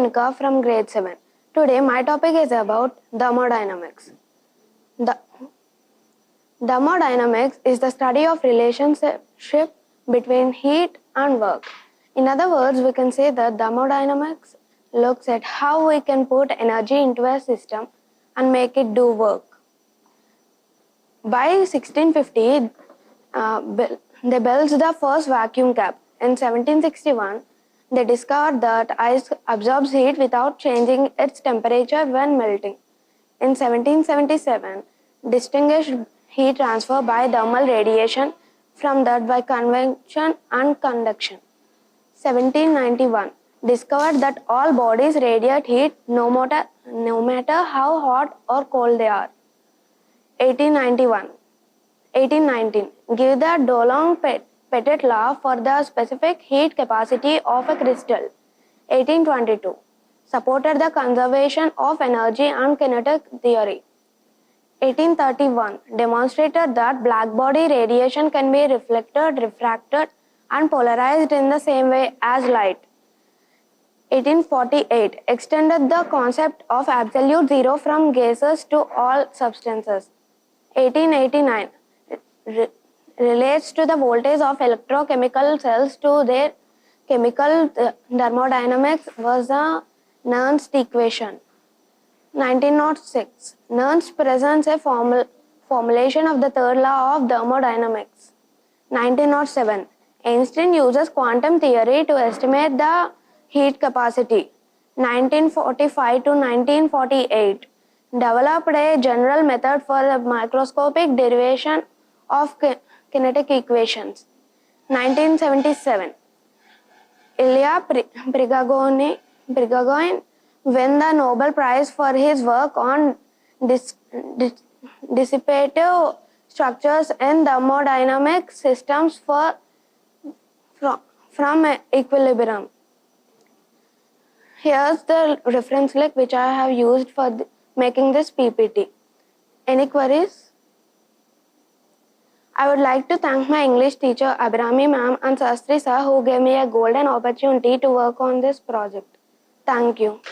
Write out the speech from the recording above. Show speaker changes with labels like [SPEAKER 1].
[SPEAKER 1] Renuka from grade 7. Today my topic is about thermodynamics. The thermodynamics is the study of relationship between heat and work. In other words, we can say that thermodynamics looks at how we can put energy into a system and make it do work. By 1650, they built the first vacuum cap. In 1761, they discovered that ice absorbs heat without changing its temperature when melting. In 1777, distinguished heat transfer by thermal radiation from that by convection and conduction. 1791, discovered that all bodies radiate heat no matter how hot or cold they are. 1819, give the Dulong-Petit law for the specific heat capacity of a crystal. 1822, supported the conservation of energy and kinetic theory. 1831, demonstrated that black body radiation can be reflected, refracted, and polarized in the same way as light. 1848, extended the concept of absolute zero from gases to all substances. 1889, relates to the voltage of electrochemical cells to their chemical thermodynamics was the Nernst equation. 1906, Nernst presents a formulation of the third law of thermodynamics. 1907, Einstein uses quantum theory to estimate the heat capacity. 1945 to 1948, developed a general method for the microscopic derivation of kinetic equations. 1977, Ilya Prigogine won the Nobel Prize for his work on dissipative structures in thermodynamic systems from equilibrium. Here's the reference link which I have used for making this PPT. Any queries? I would like to thank my English teacher Abirami ma'am and Sastri sir who gave me a golden opportunity to work on this project. Thank you.